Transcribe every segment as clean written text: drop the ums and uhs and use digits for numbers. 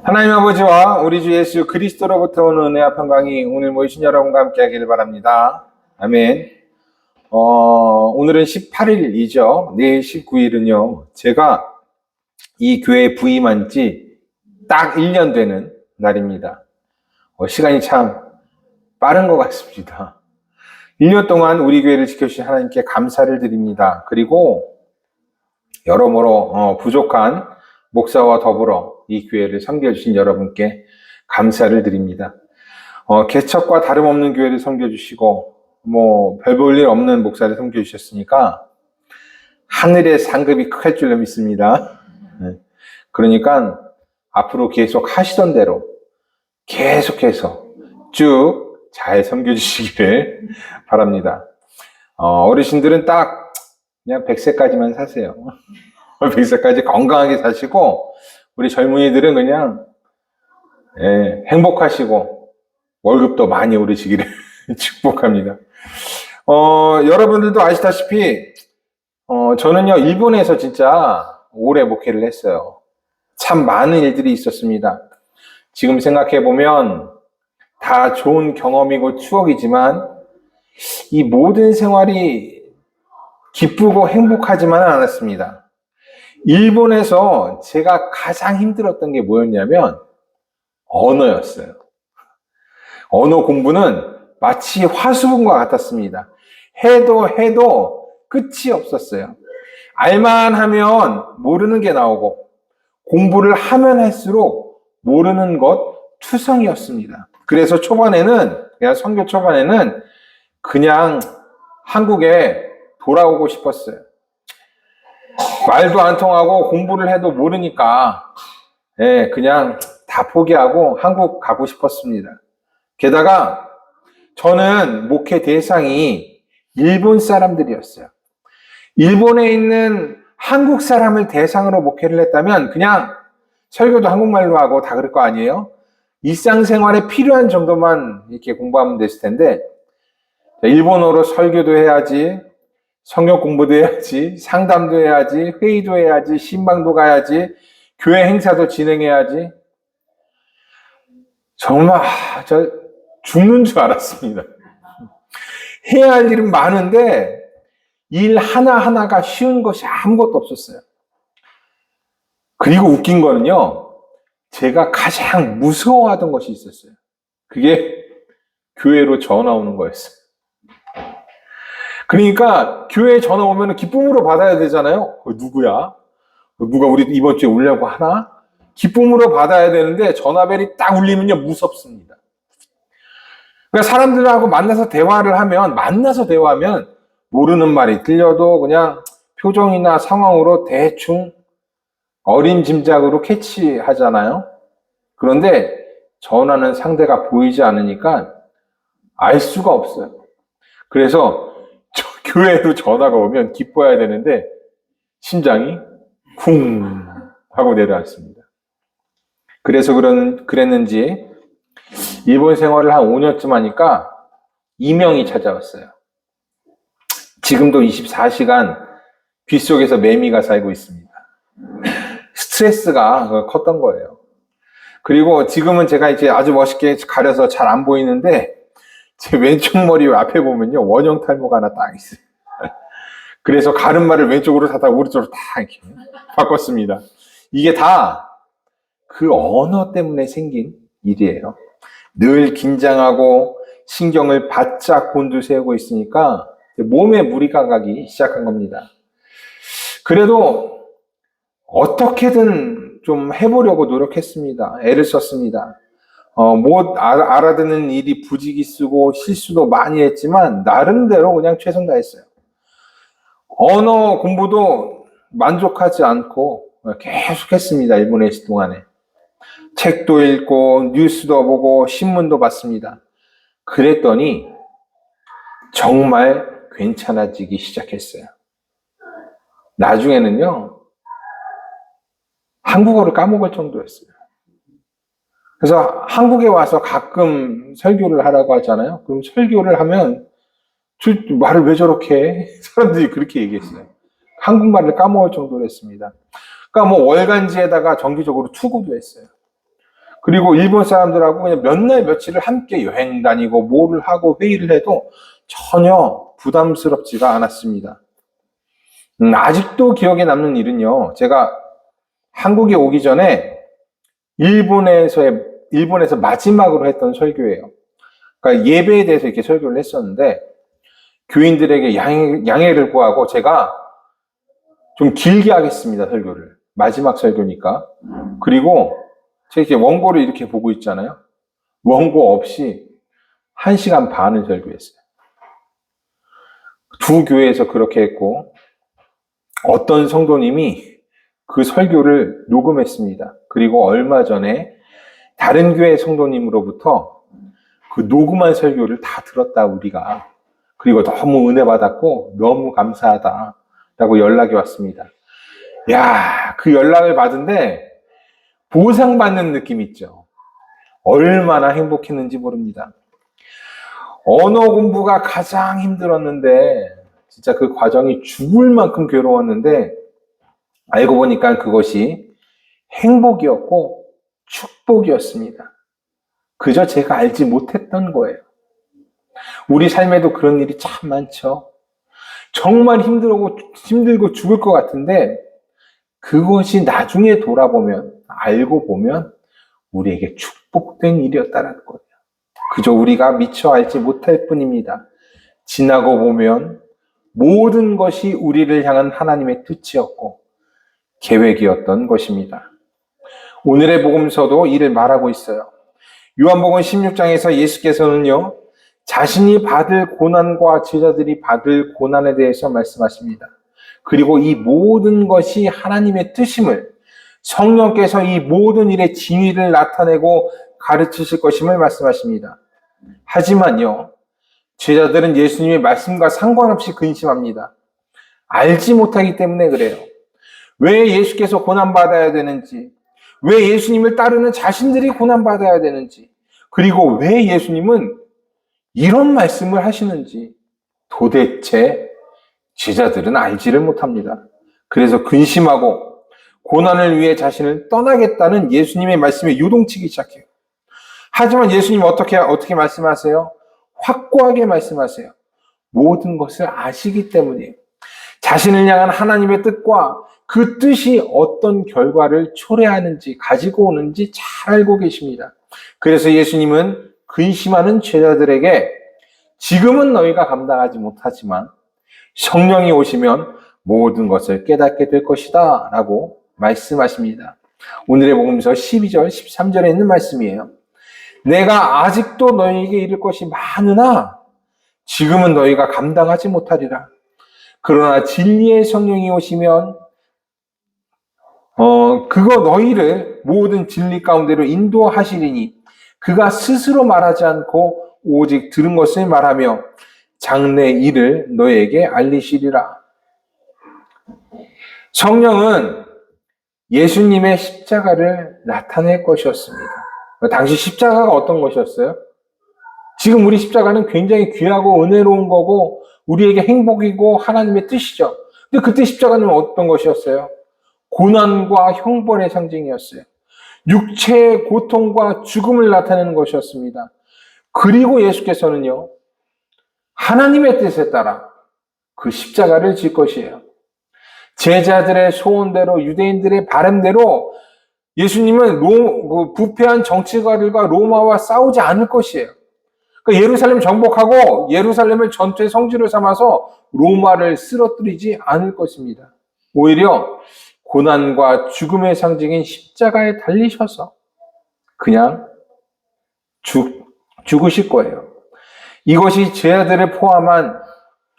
하나님 아버지와 우리 주 예수 그리스도로부터 오는 은혜와 평강이 오늘 모이신 여러분과 함께 하기를 바랍니다. 아멘. 오늘은 18일이죠. 내일 19일은요. 제가 이 교회에 부임한 지 딱 1년 되는 날입니다. 시간이 참 빠른 것 같습니다. 1년 동안 우리 교회를 지켜주신 하나님께 감사를 드립니다. 그리고 여러모로 부족한 목사와 더불어 이 교회를 섬겨주신 여러분께 감사를 드립니다. 개척과 다름없는 교회를 섬겨주시고 별 볼 일 없는 목사를 섬겨주셨으니까 하늘의 상급이 클 줄로 믿습니다. 그러니까 앞으로 계속 하시던 대로 계속해서 쭉 잘 섬겨주시기를 바랍니다. 어르신들은 딱 그냥 100세까지만 사세요. 100세까지 건강하게 사시고 우리 젊은이들은 그냥 행복하시고 월급도 많이 오르시기를 축복합니다. 여러분들도 아시다시피 저는요 일본에서 진짜 오래 목회를 했어요. 참 많은 일들이 있었습니다. 지금 생각해보면 다 좋은 경험이고 추억이지만 이 모든 생활이 기쁘고 행복하지만은 않았습니다. 일본에서 제가 가장 힘들었던 게 뭐였냐면 언어였어요. 언어 공부는 마치 화수분과 같았습니다. 해도 끝이 없었어요. 알만 하면 모르는 게 나오고 공부를 하면 할수록 모르는 것 투성이었습니다. 그래서 선교 초반에는 그냥 한국에 돌아오고 싶었어요. 말도 안 통하고 공부를 해도 모르니까 그냥 다 포기하고 한국 가고 싶었습니다. 게다가 저는 목회 대상이 일본 사람들이었어요. 일본에 있는 한국 사람을 대상으로 목회를 했다면 그냥 설교도 한국말로 하고 다 그럴 거 아니에요? 일상생활에 필요한 정도만 이렇게 공부하면 됐을 텐데 일본어로 설교도 해야지, 성경 공부도 해야지, 상담도 해야지, 회의도 해야지, 신방도 가야지, 교회 행사도 진행해야지. 정말 저 죽는 줄 알았습니다. 해야 할 일은 많은데 일 하나하나가 쉬운 것이 아무것도 없었어요. 그리고 웃긴 거는요. 제가 가장 무서워하던 것이 있었어요. 그게 교회로 전화 오는 거였어요. 그러니까 교회에 전화 오면 기쁨으로 받아야 되잖아요. 누구야? 누가 우리 이번 주에 오려고 하나? 기쁨으로 받아야 되는데 전화벨이 딱 울리면요 무섭습니다. 그러니까 사람들하고 만나서 대화하면 모르는 말이 들려도 그냥 표정이나 상황으로 대충 어림짐작으로 캐치하잖아요. 그런데 전화는 상대가 보이지 않으니까 알 수가 없어요. 그래서 교회로 전화가 오면 기뻐해야 되는데 심장이 쿵 하고 내려앉습니다. 그래서 그랬는지 일본 생활을 한 5년쯤 하니까 이명이 찾아왔어요. 지금도 24시간 귓속에서 매미가 살고 있습니다. 스트레스가 컸던 거예요. 그리고 지금은 제가 이제 아주 멋있게 가려서 잘 안 보이는데 제 왼쪽 머리 앞에 보면요 원형 탈모가 하나 딱 있어요. 그래서 가르마를 왼쪽으로 사다 오른쪽으로 다 이렇게 바꿨습니다. 이게 다 그 언어 때문에 생긴 일이에요. 늘 긴장하고 신경을 바짝 곤두세우고 있으니까 몸에 무리가 가기 시작한 겁니다. 그래도 어떻게든 좀 해보려고 노력했습니다. 애를 썼습니다. 못 알아듣는 일이 부지기수고 실수도 많이 했지만 나름대로 그냥 최선 다했어요. 언어 공부도 만족하지 않고 계속했습니다. 일본에 있을 동안에. 책도 읽고 뉴스도 보고 신문도 봤습니다. 그랬더니 정말 괜찮아지기 시작했어요. 나중에는요 한국어를 까먹을 정도였어요. 그래서 한국에 와서 가끔 설교를 하라고 하잖아요. 그럼 설교를 하면 말을 왜 저렇게 해? 사람들이 그렇게 얘기했어요. 한국말을 까먹을 정도로 했습니다. 그러니까 월간지에다가 정기적으로 투고도 했어요. 그리고 일본 사람들하고 그냥 몇 날 며칠을 함께 여행 다니고 뭐를 하고 회의를 해도 전혀 부담스럽지가 않았습니다. 아직도 기억에 남는 일은요, 제가 한국에 오기 전에 일본에서 마지막으로 했던 설교예요. 그러니까 예배에 대해서 이렇게 설교를 했었는데, 교인들에게 양해를 구하고 제가 좀 길게 하겠습니다, 설교를. 마지막 설교니까. 그리고 제가 이렇게 원고를 이렇게 보고 있잖아요. 원고 없이 1시간 반을 설교했어요. 두 교회에서 그렇게 했고, 어떤 성도님이 그 설교를 녹음했습니다. 그리고 얼마 전에 다른 교회 성도님으로부터 그 녹음한 설교를 다 들었다, 우리가. 그리고 너무 은혜 받았고, 너무 감사하다라고 연락이 왔습니다. 야, 그 연락을 받은데 보상받는 느낌 있죠. 얼마나 행복했는지 모릅니다. 언어 공부가 가장 힘들었는데, 진짜 그 과정이 죽을 만큼 괴로웠는데, 알고 보니까 그것이 행복이었고 축복이었습니다. 그저 제가 알지 못했던 거예요. 우리 삶에도 그런 일이 참 많죠. 정말 힘들고 죽을 것 같은데, 그것이 나중에 돌아보면, 알고 보면 우리에게 축복된 일이었다는 거예요. 그저 우리가 미처 알지 못할 뿐입니다. 지나고 보면 모든 것이 우리를 향한 하나님의 뜻이었고 계획이었던 것입니다. 오늘의 복음서도 이를 말하고 있어요. 요한복음 16장에서 예수께서는요, 자신이 받을 고난과 제자들이 받을 고난에 대해서 말씀하십니다. 그리고 이 모든 것이 하나님의 뜻임을, 성령께서 이 모든 일의 진위를 나타내고 가르치실 것임을 말씀하십니다. 하지만요, 제자들은 예수님의 말씀과 상관없이 근심합니다. 알지 못하기 때문에 그래요. 왜 예수께서 고난받아야 되는지, 왜 예수님을 따르는 자신들이 고난받아야 되는지, 그리고 왜 예수님은 이런 말씀을 하시는지 도대체 제자들은 알지를 못합니다. 그래서 근심하고 고난을 위해 자신을 떠나겠다는 예수님의 말씀에 요동치기 시작해요. 하지만 예수님은 어떻게 말씀하세요? 확고하게 말씀하세요. 모든 것을 아시기 때문이에요. 자신을 향한 하나님의 뜻과 그 뜻이 어떤 결과를 초래하는지, 가지고 오는지 잘 알고 계십니다. 그래서 예수님은 근심하는 제자들에게 지금은 너희가 감당하지 못하지만 성령이 오시면 모든 것을 깨닫게 될 것이다 라고 말씀하십니다. 오늘의 복음서 12절, 13절에 있는 말씀이에요. 내가 아직도 너희에게 이를 것이 많으나 지금은 너희가 감당하지 못하리라. 그러나 진리의 성령이 오시면 그거 너희를 모든 진리 가운데로 인도하시리니 그가 스스로 말하지 않고 오직 들은 것을 말하며 장래 일을 너희에게 알리시리라. 성령은 예수님의 십자가를 나타낼 것이었습니다. 당시 십자가가 어떤 것이었어요? 지금 우리 십자가는 굉장히 귀하고 은혜로운 거고 우리에게 행복이고 하나님의 뜻이죠. 근데 그때 십자가는 어떤 것이었어요? 고난과 형벌의 상징이었어요. 육체의 고통과 죽음을 나타내는 것이었습니다. 그리고 예수께서는요, 하나님의 뜻에 따라 그 십자가를 질 것이에요. 제자들의 소원대로, 유대인들의 바람대로 예수님은 부패한 정치가들과 로마와 싸우지 않을 것이에요. 그러니까 예루살렘 정복하고 예루살렘을 전투의 성지로 삼아서 로마를 쓰러뜨리지 않을 것입니다. 오히려 고난과 죽음의 상징인 십자가에 달리셔서 그냥 죽으실 거예요. 이것이 제자들을 포함한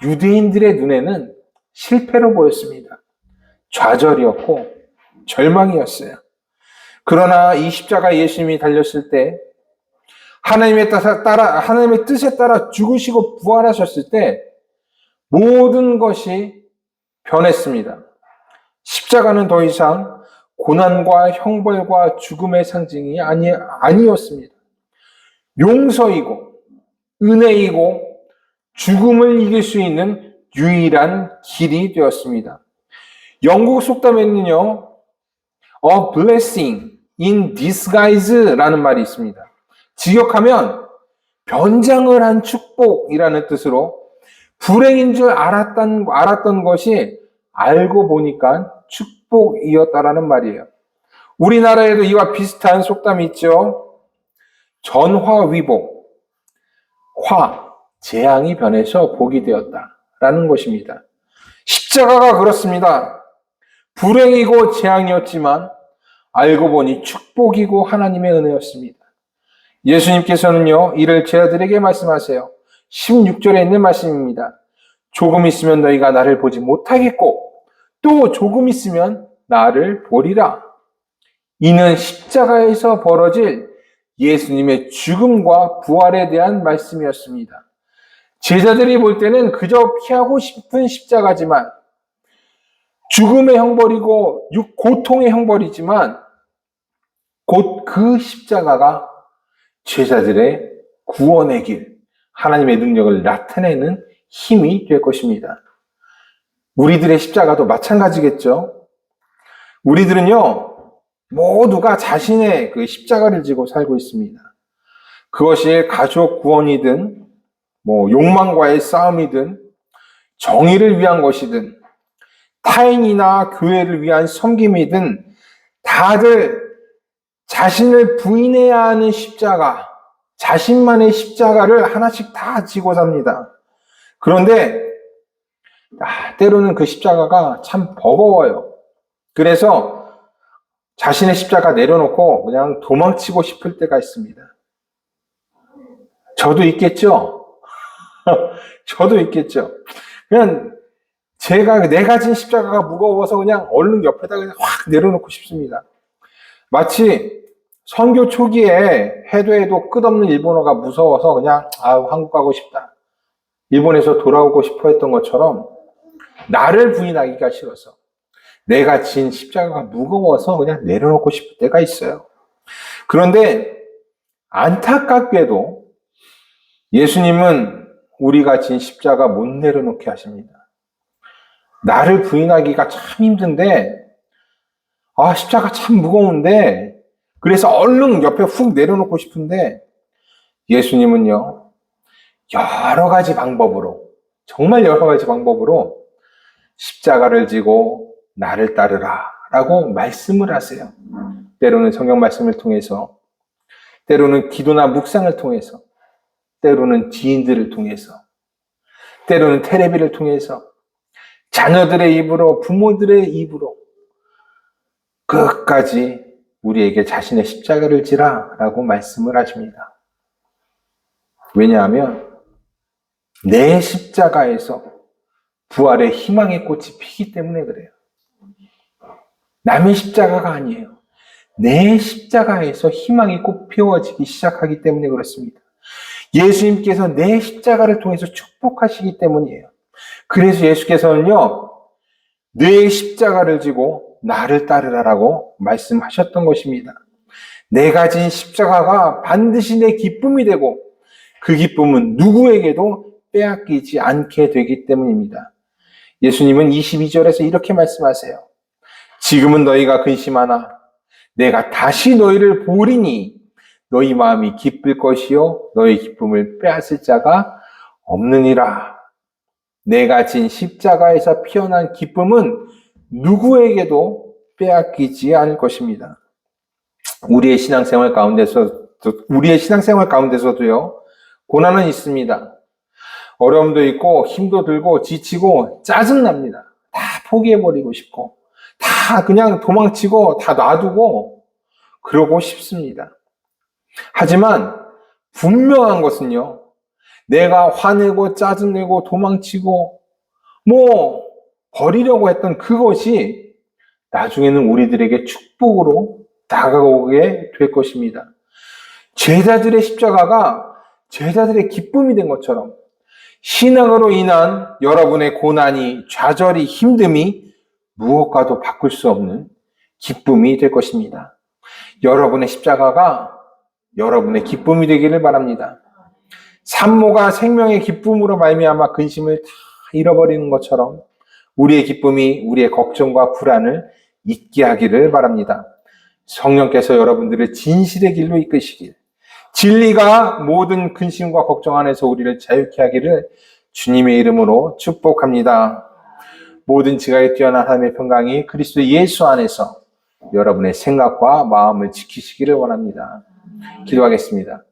유대인들의 눈에는 실패로 보였습니다. 좌절이었고 절망이었어요. 그러나 이 십자가 예수님이 달렸을 때 하나님의 뜻에 따라 죽으시고 부활하셨을 때 모든 것이 변했습니다. 십자가는 더 이상 고난과 형벌과 죽음의 상징이 아니었습니다. 용서이고 은혜이고 죽음을 이길 수 있는 유일한 길이 되었습니다. 영국 속담에는요, a blessing in disguise라는 말이 있습니다. 직역하면 변장을 한 축복이라는 뜻으로 불행인 줄 알았던 것이 알고 보니까 축복이었다라는 말이에요. 우리나라에도 이와 비슷한 속담이 있죠. 전화위복, 재앙이 변해서 복이 되었다라는 것입니다. 십자가가 그렇습니다. 불행이고 재앙이었지만 알고 보니 축복이고 하나님의 은혜였습니다. 예수님께서는요, 이를 제자들에게 말씀하세요. 16절에 있는 말씀입니다. 조금 있으면 너희가 나를 보지 못하겠고 또 조금 있으면 나를 보리라. 이는 십자가에서 벌어질 예수님의 죽음과 부활에 대한 말씀이었습니다. 제자들이 볼 때는 그저 피하고 싶은 십자가지만, 죽음의 형벌이고 고통의 형벌이지만 곧 그 십자가가 제자들의 구원의 길, 하나님의 능력을 나타내는 힘이 될 것입니다. 우리들의 십자가도 마찬가지겠죠. 우리들은요, 모두가 자신의 그 십자가를 지고 살고 있습니다. 그것이 가족 구원이든, 욕망과의 싸움이든, 정의를 위한 것이든, 타인이나 교회를 위한 섬김이든, 다들 자신을 부인해야 하는 십자가, 자신만의 십자가를 하나씩 다 지고 삽니다. 그런데 때로는 그 십자가가 참 버거워요. 그래서 자신의 십자가 내려놓고 그냥 도망치고 싶을 때가 있습니다. 저도 있겠죠? 저도 있겠죠. 그냥 내 가진 십자가가 무거워서 그냥 얼른 옆에다 그냥 확 내려놓고 싶습니다. 마치 선교 초기에 해도 끝없는 일본어가 무서워서 그냥 한국 가고 싶다, 일본에서 돌아오고 싶어 했던 것처럼 나를 부인하기가 싫어서 내가 진 십자가가 무거워서 그냥 내려놓고 싶을 때가 있어요. 그런데 안타깝게도 예수님은 우리가 진 십자가 못 내려놓게 하십니다. 나를 부인하기가 참 힘든데, 십자가 참 무거운데, 그래서 얼른 옆에 훅 내려놓고 싶은데, 예수님은요, 여러 가지 방법으로, 정말 여러 가지 방법으로 십자가를 지고 나를 따르라 라고 말씀을 하세요. 때로는 성경 말씀을 통해서, 때로는 기도나 묵상을 통해서, 때로는 지인들을 통해서, 때로는 텔레비를 통해서, 자녀들의 입으로, 부모들의 입으로 끝까지 우리에게 자신의 십자가를 지라 라고 말씀을 하십니다. 왜냐하면 내 십자가에서 부활의 희망의 꽃이 피기 때문에 그래요. 남의 십자가가 아니에요. 내 십자가에서 희망이 꽃 피워지기 시작하기 때문에 그렇습니다. 예수님께서 내 십자가를 통해서 축복하시기 때문이에요. 그래서 예수께서는요, 내 십자가를 지고 나를 따르라라고 말씀하셨던 것입니다. 내가 진 십자가가 반드시 내 기쁨이 되고 그 기쁨은 누구에게도 빼앗기지 않게 되기 때문입니다. 예수님은 22절에서 이렇게 말씀하세요. 지금은 너희가 근심하나 내가 다시 너희를 보리니 너희 마음이 기쁠 것이요 너희 기쁨을 빼앗을 자가 없느니라. 내가 진 십자가에서 피어난 기쁨은 누구에게도 빼앗기지 않을 것입니다. 우리의 신앙생활 가운데서도요, 고난은 있습니다. 어려움도 있고 힘도 들고 지치고 짜증납니다. 다 포기해버리고 싶고 다 그냥 도망치고 다 놔두고 그러고 싶습니다. 하지만 분명한 것은요, 내가 화내고 짜증내고 도망치고 버리려고 했던 그것이 나중에는 우리들에게 축복으로 다가오게 될 것입니다. 제자들의 십자가가 제자들의 기쁨이 된 것처럼 신앙으로 인한 여러분의 고난이, 좌절이, 힘듦이 무엇과도 바꿀 수 없는 기쁨이 될 것입니다. 여러분의 십자가가 여러분의 기쁨이 되기를 바랍니다. 산모가 생명의 기쁨으로 말미암아 근심을 다 잃어버리는 것처럼 우리의 기쁨이 우리의 걱정과 불안을 잊게 하기를 바랍니다. 성령께서 여러분들을 진실의 길로 이끄시길, 진리가 모든 근심과 걱정 안에서 우리를 자유케 하기를 주님의 이름으로 축복합니다. 모든 지각에 뛰어난 하나님의 평강이 그리스도 예수 안에서 여러분의 생각과 마음을 지키시기를 원합니다. 기도하겠습니다.